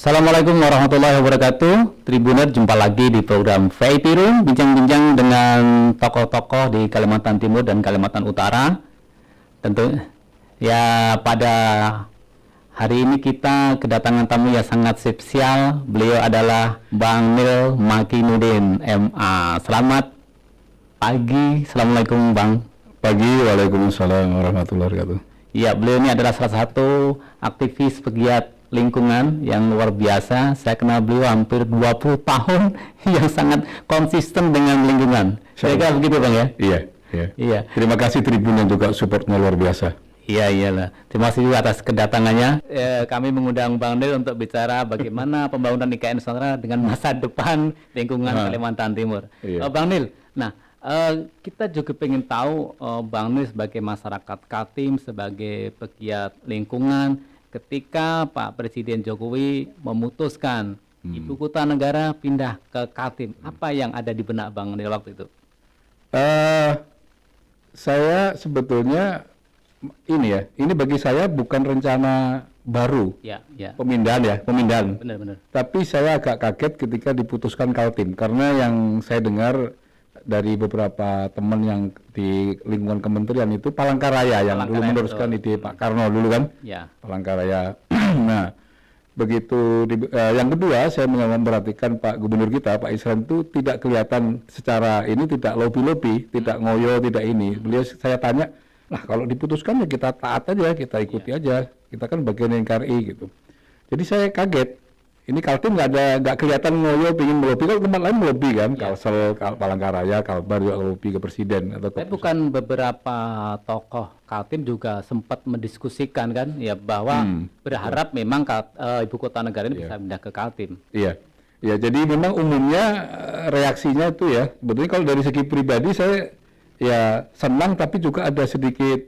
Assalamualaikum warahmatullahi wabarakatuh. Tribuner, jumpa lagi di program VIP Room, bincang-bincang dengan tokoh-tokoh di Kalimantan Timur dan Kalimantan Utara. Tentu ya, pada hari ini kita kedatangan tamu yang sangat spesial. Beliau adalah Bang Nil Makinuddin MA. Selamat pagi. Assalamualaikum Bang. Pagi, waalaikumsalam warahmatullahi wabarakatuh. Ya, beliau ini adalah salah satu aktivis pegiat lingkungan yang luar biasa. Saya kenal beliau hampir 20 tahun yang sangat konsisten dengan lingkungan. Saya begitu Bang ya? Iya. Terima kasih Tribun yang juga supportnya luar biasa. Iya, iyalah. Terima kasih juga atas kedatangannya. Kami mengundang Bang Nil untuk bicara bagaimana pembangunan IKN Nusantara dengan masa depan lingkungan Kalimantan Timur. Iya. Bang Nil, nah kita juga ingin tahu Bang Nil sebagai masyarakat Kaltim, sebagai pegiat lingkungan, ketika Pak Presiden Jokowi memutuskan ibu kota negara pindah ke Kaltim, apa yang ada di benak Bang Nil waktu itu? Saya sebetulnya ini bagi saya bukan rencana baru. Ya. Pemindahan. Benar. Tapi saya agak kaget ketika diputuskan Kaltim, karena yang saya dengar dari beberapa teman yang di lingkungan kementerian itu Palangkaraya yang dulu meneruskan ide Pak Karno dulu kan. Ya. Palangkaraya. Nah, begitu yang kedua saya memperhatikan Pak Gubernur kita Pak Isran itu tidak kelihatan secara ini, tidak lobby, tidak ngoyo, tidak ini. Beliau, saya tanya, nah kalau diputuskan ya kita taat aja, kita ikuti aja. Kita kan bagian NKRI gitu. Jadi saya kaget. Ini Kaltim nggak kelihatan ngoyo pengen melobi, kalau tempat lain melobi kan, Kalsel, Palangkaraya, Kalbar juga melobi ke presiden atau ke bukan beberapa tokoh Kaltim juga sempat mendiskusikan kan, ya bahwa berharap memang ibu kota negara ini bisa pindah ke Kaltim. Iya, jadi memang umumnya reaksinya itu ya, sebetulnya kalau dari segi pribadi saya ya senang, tapi juga ada sedikit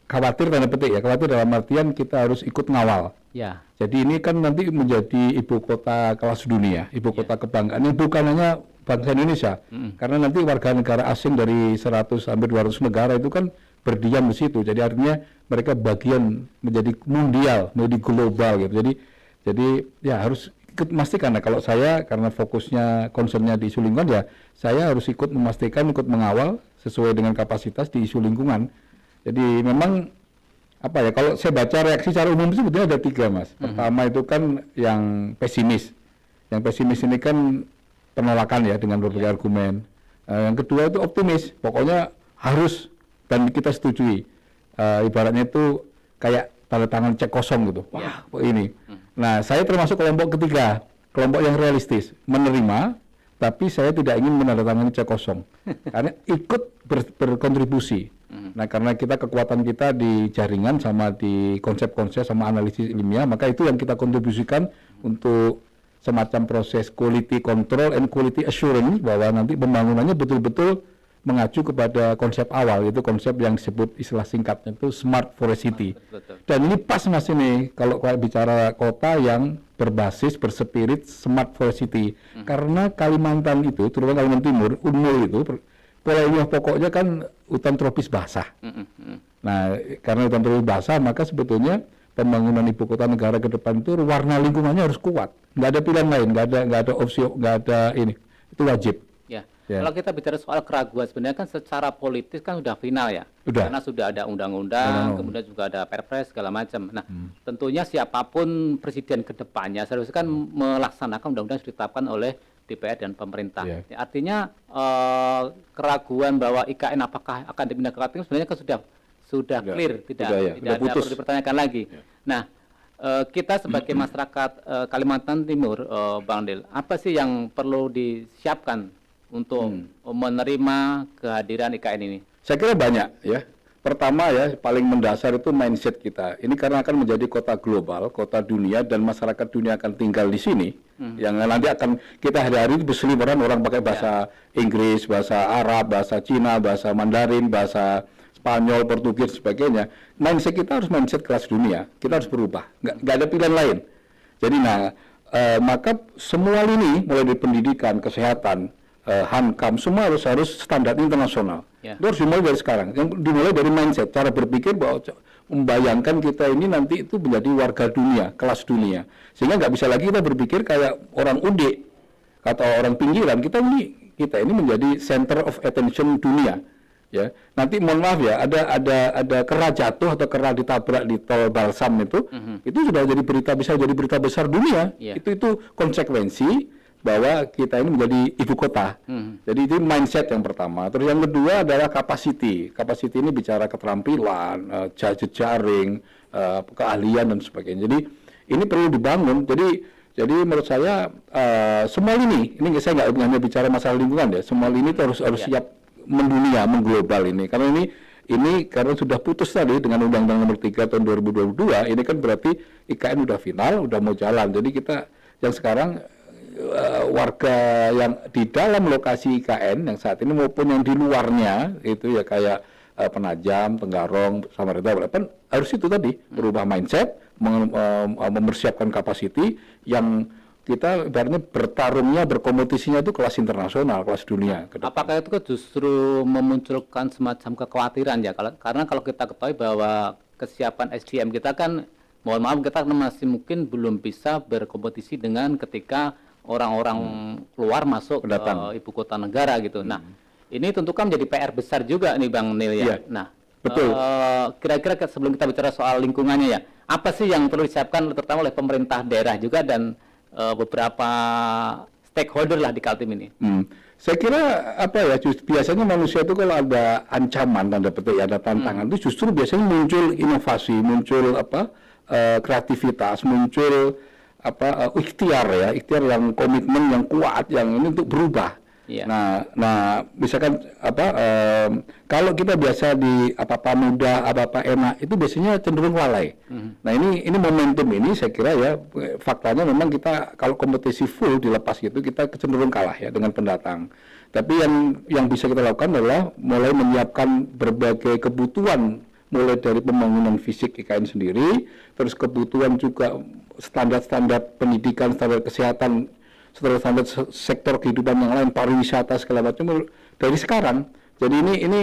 khawatir, tanda petik ya, khawatir dalam artian kita harus ikut ngawal. Ya. Jadi ini kan nanti menjadi ibu kota kelas dunia, ibu kota kebanggaan yang bukan hanya bangsa Indonesia. Karena nanti warga negara asing dari 100 hampir 200 negara itu kan berdiam di situ. Jadi artinya mereka bagian menjadi mundial, menjadi global gitu. Jadi ya harus ikut memastikan. Nah, kalau saya karena fokusnya concernnya di isu lingkungan, ya saya harus ikut memastikan, ikut mengawal sesuai dengan kapasitas di isu lingkungan. Jadi memang apa ya, kalau saya baca reaksi secara umum sebetulnya ada 3 Mas. Pertama itu kan yang pesimis. Yang pesimis ini kan penolakan ya dengan berbagai argumen. Yang kedua itu optimis, pokoknya harus dan kita setujui. Ibaratnya itu kayak tanda tangan cek kosong gitu. Wah, ini. Nah, saya termasuk kelompok ketiga, kelompok yang realistis, menerima, tapi saya tidak ingin menandatangani cek kosong. Karena ikut berkontribusi. Nah, karena kita kekuatan kita di jaringan sama di konsep-konsep sama analisis ilmiah, maka itu yang kita kontribusikan untuk semacam proses quality control and quality assurance, bahwa nanti pembangunannya betul-betul mengacu kepada konsep awal, itu konsep yang disebut istilah singkatnya itu Smart Forest City. Dan ini pas Mas ini kalau bicara kota yang berbasis berspirit Smart Forest City. Karena Kalimantan itu, terutama Kalimantan Timur, Unmul itu pola ilmiah pokoknya kan hutan tropis basah. Nah, karena hutan tropis basah, maka sebetulnya pembangunan ibu kota negara ke depan itu warna lingkungannya harus kuat. Nggak ada pilihan lain, nggak ada opsi, nggak ada ini. Itu wajib. Ya. Kalau kita bicara soal keraguan, sebenarnya kan secara politis kan sudah final ya. Karena sudah ada undang-undang, kemudian juga ada perpres segala macam. Nah, tentunya siapapun presiden ke depannya seharusnya kan melaksanakan undang-undang yang sudah ditetapkan oleh DPR dan pemerintah. Artinya keraguan bahwa IKN apakah akan dipindah ke Kaltim sebenarnya kan sudah clear, tidak ada perlu dipertanyakan lagi. Nah, kita sebagai masyarakat Kalimantan Timur, Bang Nil, apa sih yang perlu disiapkan untuk menerima kehadiran IKN ini? Saya kira banyak ya. Pertama ya, paling mendasar itu mindset kita. Ini karena akan menjadi kota global, kota dunia, dan masyarakat dunia akan tinggal di sini. Yang nanti akan kita hari-hari berseliweran orang pakai bahasa Inggris, bahasa Arab, bahasa Cina, bahasa Mandarin, bahasa Spanyol, Portugis, sebagainya. Mindset kita harus mindset kelas dunia. Kita harus berubah. Nggak ada pilihan lain. Jadi maka semua lini, mulai dari pendidikan, kesehatan, Hankam, semua harus standar internasional. Itu harus dimulai dari sekarang. Yang dimulai dari mindset, cara berpikir bahwa membayangkan kita ini nanti itu menjadi warga dunia, kelas dunia. Sehingga nggak bisa lagi kita berpikir kayak orang udik atau orang pinggiran. Kita ini menjadi center of attention dunia. Ya, nanti mohon maaf ya, ada kera jatuh atau kera ditabrak di tol Balsam itu sudah jadi berita, bisa jadi berita besar dunia. Itu konsekuensi bahwa kita ini menjadi ibu kota. Jadi itu mindset yang pertama. Terus yang kedua adalah capacity. Capacity ini bicara keterampilan, jejaring, keahlian dan sebagainya. Jadi ini perlu dibangun. Jadi menurut saya semua ini saya nggak hanya bicara masalah lingkungan ya. Semua ini harus siap mendunia, mengglobal ini. Karena ini karena sudah putus tadi dengan Undang-Undang Nomor 3 tahun 2022, ini kan berarti IKN udah final, udah mau jalan. Jadi kita yang sekarang warga yang di dalam lokasi IKN yang saat ini maupun yang di luarnya itu ya kayak Penajam, Tenggarong, Samarinda, kan harus itu tadi berubah mindset, mempersiapkan kapasiti yang kita ibaratnya bertarungnya, berkompetisinya itu kelas internasional, kelas dunia. Apakah itu justru memunculkan semacam kekhawatiran ya? Karena kalau kita ketahui bahwa kesiapan SDM kita kan, mohon maaf, kita masih mungkin belum bisa berkompetisi dengan ketika orang-orang luar masuk ke ibu kota negara gitu. Nah, ini tentu kan menjadi PR besar juga nih Bang Nil ya. Nah, betul. Kira-kira sebelum kita bicara soal lingkungannya ya, apa sih yang perlu disiapkan terutama oleh pemerintah daerah juga dan beberapa stakeholder lah di Kaltim ini? Saya kira biasanya manusia itu kalau ada ancaman, tanda petik, ada tantangan itu justru biasanya muncul inovasi, muncul kreativitas, muncul ikhtiar yang komitmen yang kuat yang ini untuk berubah. Nah misalkan kalau kita biasa di apa-apa mudah, apa-apa enak, itu biasanya cenderung lalai. Nah ini momentum ini saya kira ya faktanya memang kita kalau kompetisi full dilepas gitu kita cenderung kalah ya dengan pendatang. Tapi yang bisa kita lakukan adalah mulai menyiapkan berbagai kebutuhan, mulai dari pembangunan fisik IKN sendiri, terus kebutuhan juga standar-standar pendidikan, standar kesehatan, standar sektor kehidupan yang lain, pariwisata segala macam dari sekarang. Jadi ini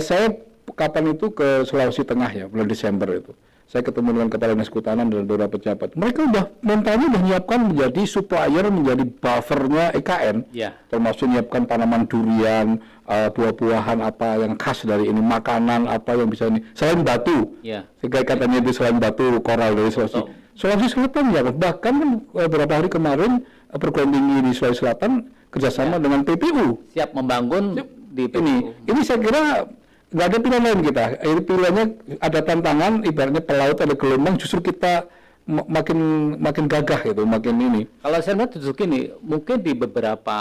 saya kapan itu ke Sulawesi Tengah ya, bulan Desember itu. Saya ketemu dengan Kepala Dinas Kehutanan dan beberapa pejabat. Mereka mentalnya udah menyiapkan menjadi supplier, menjadi buffernya IKN. Termasuk menyiapkan tanaman durian, buah-buahan apa yang khas dari ini, makanan apa yang bisa ini. Selain batu, katanya itu selain batu koral dari Sulawesi. Sulawesi Selatan ya, bahkan kan beberapa hari kemarin perguruan tinggi di Sulawesi Selatan kerjasama dengan PPU. Siap membangun di PPU. Ini saya kira nggak ada pilihan lain kita. Ini pilihannya ada tantangan, ibaratnya pelaut ada gelombang, justru kita makin gagah gitu, makin ini. Kalau saya lihat justru gini, mungkin di beberapa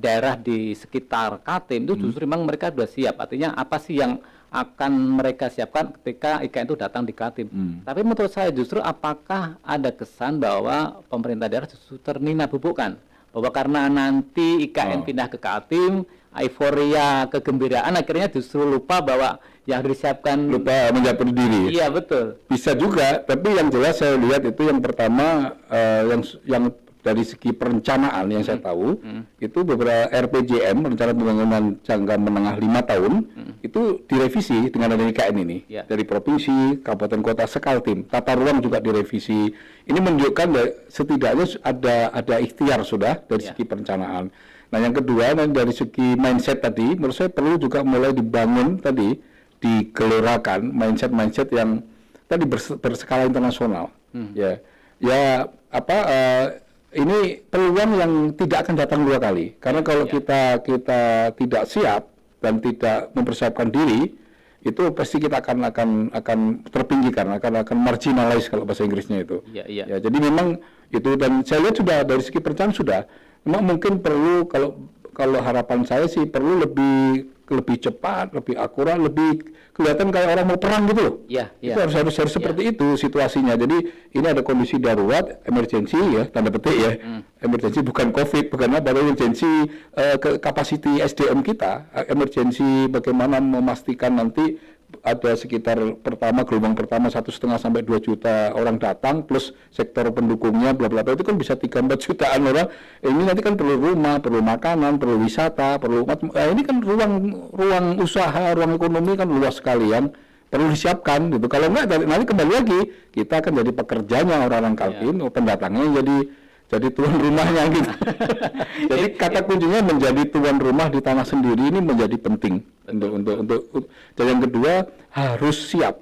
daerah di sekitar Kaltim itu justru memang mereka sudah siap. Artinya apa sih yang akan mereka siapkan ketika IKN itu datang di Kaltim. Tapi menurut saya justru apakah ada kesan bahwa pemerintah daerah justru ternina-bubukkan bahwa karena nanti IKN pindah ke Kaltim, euforia, kegembiraan akhirnya justru lupa bahwa yang disiapkan, lupa menyiapkan diri. Iya betul. Bisa juga, tapi yang jelas saya lihat itu yang pertama yang dari segi perencanaan yang saya tahu itu beberapa RPJM, rencana pembangunan jangka menengah 5 tahun itu direvisi dengan adanya IKN ini dari provinsi, kabupaten, kota, sekaltim. Tata ruang juga direvisi. Ini menunjukkan setidaknya ada ikhtiar sudah dari segi perencanaan. Nah yang kedua dari segi mindset tadi, menurut saya perlu juga mulai dibangun tadi, digelerakan mindset yang tadi berskala internasional. Ini peluang yang tidak akan datang 2 kali. Karena kalau kita tidak siap dan tidak mempersiapkan diri, itu pasti kita akan terpinggirkan, akan marginalize kalau bahasa Inggrisnya itu. Ya, jadi memang itu, dan saya lihat sudah dari segi perencanaan sudah. Memang mungkin perlu kalau harapan saya sih perlu lebih cepat, lebih akurat, lebih kelihatan kayak orang mau perang gitu loh. Itu harus seperti itu situasinya. Jadi ini ada kondisi darurat, emergency ya, tanda petik ya. Emergency bukan COVID, bukan apa, emergency kapasiti SDM kita, emergency bagaimana memastikan nanti ada sekitar gelombang pertama 1,5 sampai 2 juta orang datang plus sektor pendukungnya bla bla bla, itu kan bisa 3-4 jutaan orang. Ini nanti kan perlu rumah, perlu makanan, perlu wisata, perlu ini kan ruang usaha, ruang ekonomi kan luas sekali yang perlu disiapkan gitu. Kalau enggak nanti kembali lagi kita akan jadi pekerjanya orang-orang Kaltim, pendatangnya jadi tuan rumahnya gitu. Jadi kata kuncinya menjadi tuan rumah di tanah sendiri ini menjadi penting untuk. Dan yang kedua harus siap.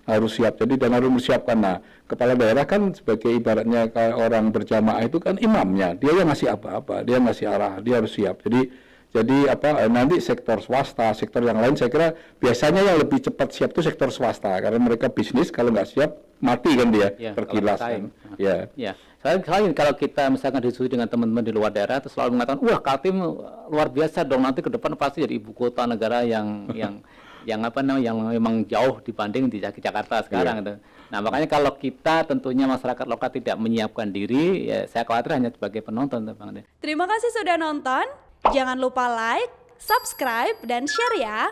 Jadi dan harus disiapkan. Nah, kepala daerah kan sebagai ibaratnya kayak orang berjamaah itu kan imamnya. Dia yang ngasih apa-apa, dia ngasih arah, dia harus siap. Jadi nanti sektor swasta, sektor yang lain saya kira biasanya yang lebih cepat siap itu sektor swasta karena mereka bisnis kalau nggak siap mati kan dia tergilas kan. Ya. Selain kalau kita misalkan diskusi dengan teman-teman di luar daerah terus selalu mengatakan wah Kaltim luar biasa dong, nanti ke depan pasti jadi ibu kota negara yang memang jauh dibanding di Jakarta sekarang gitu. Nah, makanya kalau kita tentunya masyarakat lokal tidak menyiapkan diri, ya saya khawatir hanya sebagai penonton, Bang Ade. Terima kasih sudah nonton. Jangan lupa like, subscribe, dan share ya.